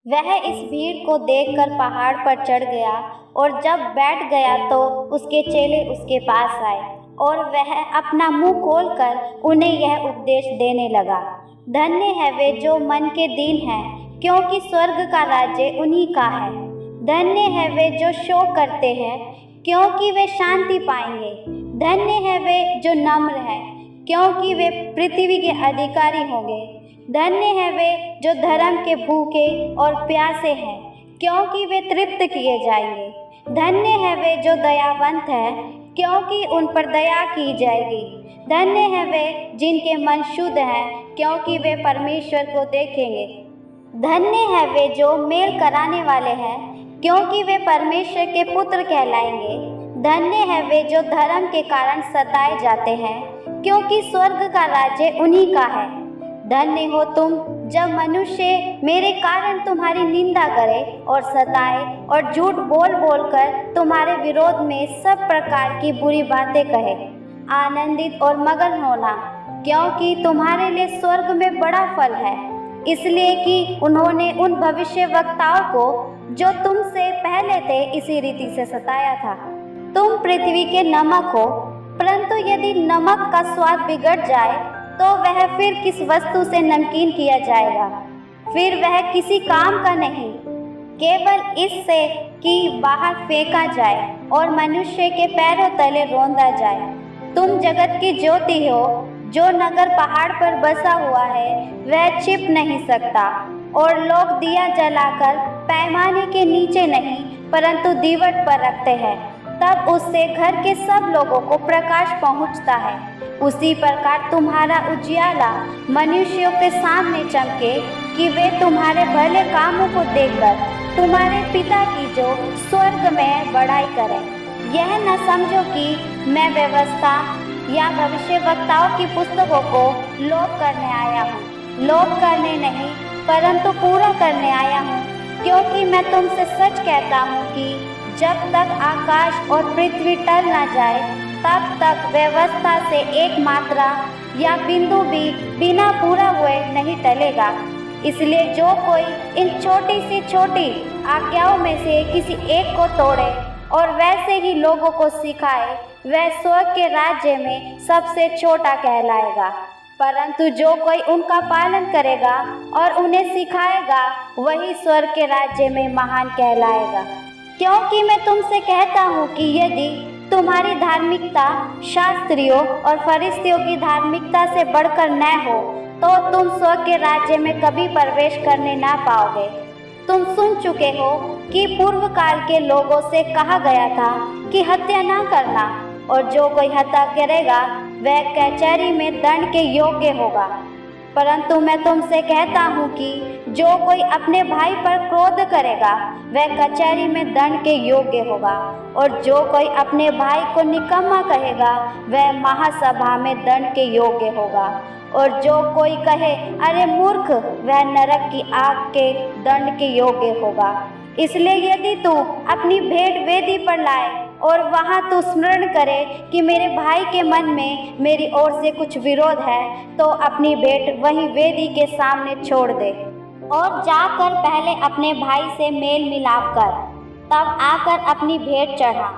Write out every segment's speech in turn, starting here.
वह इस भीड़ को देखकर पहाड़ पर चढ़ गया और जब बैठ गया तो उसके चेले उसके पास आए और वह अपना मुंह खोलकर उन्हें यह उपदेश देने लगा। धन्य है वे जो मन के दीन हैं, क्योंकि स्वर्ग का राज्य उन्हीं का है। धन्य है वे जो शोक करते हैं, क्योंकि वे शांति पाएंगे। धन्य है वे जो नम्र हैं, क्योंकि वे पृथ्वी के अधिकारी होंगे। धन्य है वे जो धर्म के भूखे और प्यासे हैं, क्योंकि वे तृप्त किए जाएंगे। धन्य है वे जो दयावंत हैं, क्योंकि उन पर दया की जाएगी। धन्य है वे जिनके मन शुद्ध हैं, क्योंकि वे परमेश्वर को देखेंगे। धन्य है वे जो मेल कराने वाले हैं, क्योंकि वे परमेश्वर के पुत्र कहलाएंगे। धन्य है वे जो धर्म के कारण सताए जाते हैं, क्योंकि स्वर्ग का राज्य उन्हीं का है। धन्य हो तुम जब मनुष्य मेरे कारण तुम्हारी निंदा करे और सताए और झूठ बोल बोलकर तुम्हारे विरोध में सब प्रकार की बुरी बातें कहे। आनंदित और मगन होना, क्योंकि तुम्हारे लिए स्वर्ग में बड़ा फल है, इसलिए कि उन्होंने उन भविष्यवक्ताओं को जो तुमसे पहले थे इसी रीति से सताया था। तुम पृथ्वी के नमक हो, परंतु यदि नमक का स्वाद बिगड़ जाए तो वह फिर किस वस्तु से नमकीन किया जाएगा? फिर वह किसी काम का नहीं, केवल इससे कि बाहर फेंका जाए और मनुष्य के पैरों तले रौंदा जाए। तुम जगत की ज्योति हो। जो नगर पहाड़ पर बसा हुआ है वह छिप नहीं सकता, और लोग दिया जलाकर पैमाने के नीचे नहीं परंतु दीवट पर रखते हैं, तब उससे घर के सब लोगों को प्रकाश पहुंचता है। उसी प्रकार तुम्हारा उजियाला मनुष्यों के सामने चमके, कि वे तुम्हारे भले कामों को देखकर तुम्हारे पिता की जो स्वर्ग में बड़ाई करें। यह न समझो कि मैं व्यवस्था या भविष्यवक्ताओं की पुस्तकों को लोप करने आया हूँ। लोप करने नहीं परंतु पूरा करने आया हूँ, क्योंकि मैं तुमसे सच कहता हूँ कि जब तक आकाश और पृथ्वी टल न जाए तब तक व्यवस्था से एक मात्रा या बिंदु भी बिना पूरा हुए नहीं टलेगा। इसलिए जो कोई इन छोटी से छोटी आज्ञाओं में से किसी एक को तोड़े और वैसे ही लोगों को सिखाए, वह स्वर्ग के राज्य में सबसे छोटा कहलाएगा। परंतु जो कोई उनका पालन करेगा और उन्हें सिखाएगा, वही स्वर्ग के राज्य में महान कहलाएगा। क्योंकि मैं तुमसे कहता हूँ कि यदि तुम्हारी धार्मिकता शास्त्रियों और फरिस्तियों की धार्मिकता से बढ़कर न हो, तो तुम स्वर्ग के राज्य में कभी प्रवेश करने ना पाओगे। तुम सुन चुके हो कि पूर्व काल के लोगों से कहा गया था कि हत्या ना करना, और जो कोई हत्या करेगा वह कचहरी में दंड के योग्य होगा। परंतु मैं तुमसे कहता हूँ कि जो कोई अपने भाई पर क्रोध करेगा वह कचहरी में दंड के योग्य होगा, और जो कोई अपने भाई को निकम्मा कहेगा वह महासभा में दंड के योग्य होगा, और जो कोई कहे अरे मूर्ख, वह नरक की आग के दंड के योग्य होगा। इसलिए यदि तू अपनी भेंट वेदी पर लाए और वहाँ तू स्मरण करे कि मेरे भाई के मन में मेरी ओर से कुछ विरोध है, तो अपनी भेंट वहीं वेदी के सामने छोड़ दे और जाकर पहले अपने भाई से मेल मिलाप कर, तब आकर अपनी भेंट चढ़ा।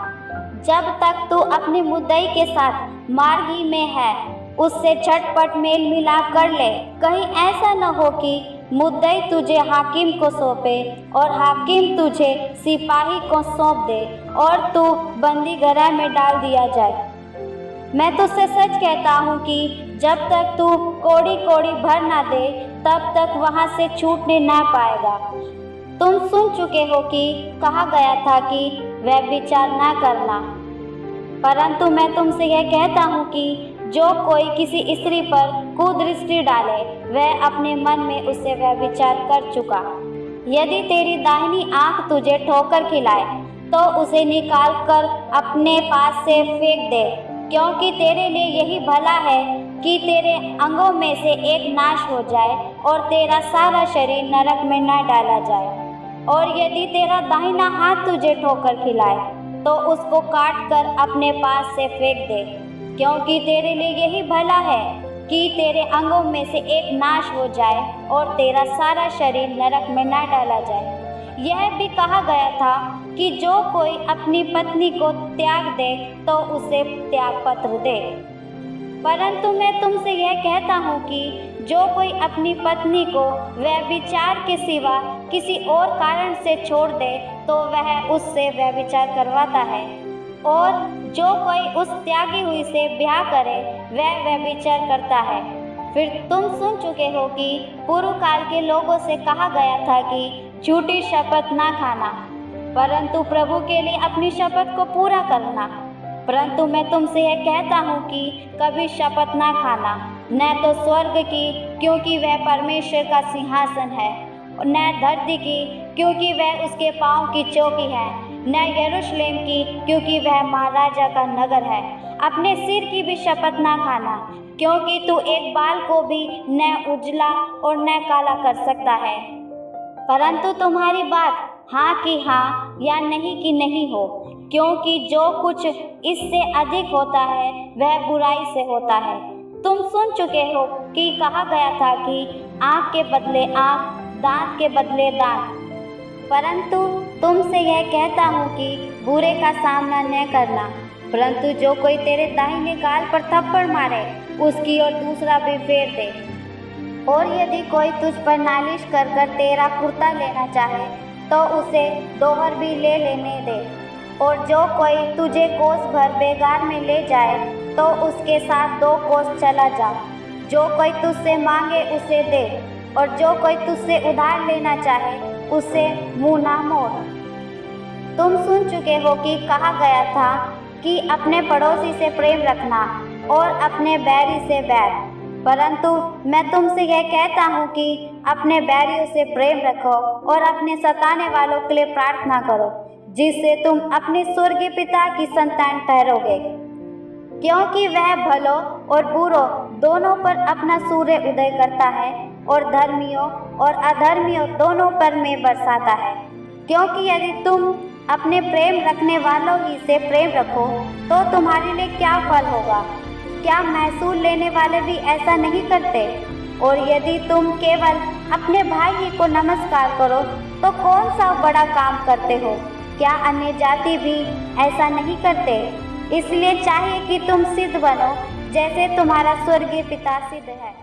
जब तक तू अपने मुद्दई के साथ मार्ग ही में है, उससे झटपट मेल मिलाप कर ले। कहीं ऐसा न हो कि मुद्दई तुझे हाकिम को सौंपे और हाकिम तुझे सिपाही को सौंप दे और तू बंदी गृह में डाल दिया जाए। मैं तुझसे सच कहता हूँ कि जब तक तू कोड़ी कोड़ी भर ना दे, तब तक वहाँ से छूटने ना पाएगा। तुम सुन चुके हो कि कहा गया था कि वह विचार ना करना, परंतु मैं तुमसे यह कहता हूँ कि जो कोई किसी स्त्री पर कुदृष्टि डाले वह अपने मन में उससे वह विचार कर चुका। यदि तेरी दाहिनी आंख तुझे ठोकर खिलाए तो उसे निकाल कर अपने पास से फेंक दे, क्योंकि तेरे लिए यही भला है कि तेरे अंगों में से एक नाश हो जाए और तेरा सारा शरीर नरक में न डाला जाए। और यदि तेरा दाहिना हाथ तुझे ठोकर खिलाए तो उसको काट कर अपने पास से फेंक दे, क्योंकि तेरे लिए यही भला है कि तेरे अंगों में से एक नाश हो जाए और तेरा सारा शरीर नरक में ना डाला जाए। यह भी कहा गया था कि जो कोई अपनी पत्नी को त्याग दे तो उसे त्यागपत्र दे। परंतु मैं तुमसे यह कहता हूँ कि जो कोई अपनी पत्नी को व्यभिचार के सिवा किसी और कारण से छोड़ दे तो वह उससे व्यभिचार करवाता है, और जो कोई उस त्यागी हुई से ब्याह करे वह व्यभिचार करता है। फिर तुम सुन चुके हो कि पूर्व काल के लोगों से कहा गया था कि झूठी शपथ ना खाना, परंतु प्रभु के लिए अपनी शपथ को पूरा करना। परंतु मैं तुमसे यह कहता हूँ कि कभी शपथ ना खाना, न तो स्वर्ग की क्योंकि वह परमेश्वर का सिंहासन है, न धरती की क्योंकि वह उसके पाँव की चौकी है, न यरूशलेम की क्योंकि वह महाराजा का नगर है। अपने सिर की भी शपथ ना खाना, क्योंकि तू एक बाल को भी न उजला और न काला कर सकता है। परंतु तुम्हारी बात हाँ की हाँ या नहीं की नहीं हो, क्योंकि जो कुछ इससे अधिक होता है वह बुराई से होता है। तुम सुन चुके हो कि कहा गया था कि आँख के बदले आँख, दांत के बदले दांत। परंतु तुमसे यह कहता हूँ कि बुरे का सामना न करना। परंतु जो कोई तेरे दाहिने गाल पर थप्पड़ मारे उसकी ओर दूसरा भी फेर दे। और यदि कोई तुझ पर नालिश कर कर तेरा कुर्ता लेना चाहे तो उसे दोहर भी ले लेने दे। और जो कोई तुझे कोस भर बेगार में ले जाए तो उसके साथ 2 कोस चला जा। जो कोई तुझसे मांगे उसे दे, और जो कोई तुझसे उधार लेना चाहे उसे मुँह ना मोड़। तुम सुन चुके हो कि कहा गया था कि अपने पड़ोसी से प्रेम रखना और अपने बैरी से बैर। परंतु मैं तुमसे यह कहता हूँ कि अपने बैरियों से प्रेम रखो और अपने सताने वालों के लिए प्रार्थना करो, जिससे तुम अपने स्वर्गीय पिता की संतान ठहरोगे। क्योंकि वह भलों और बुरों दोनों पर अपना सूर्य उदय करता है और धर्मियों और अधर्मियों दोनों पर में बरसाता है। क्योंकि यदि तुम अपने प्रेम रखने वालों ही से प्रेम रखो तो तुम्हारे लिए क्या फल होगा? क्या महसूल लेने वाले भी ऐसा नहीं करते? और यदि तुम केवल अपने भाई ही को नमस्कार करो तो कौन सा बड़ा काम करते हो? क्या अन्य जाति भी ऐसा नहीं करते? इसलिए चाहिए कि तुम सिद्ध बनो जैसे तुम्हारा स्वर्गीय पिता सिद्ध है।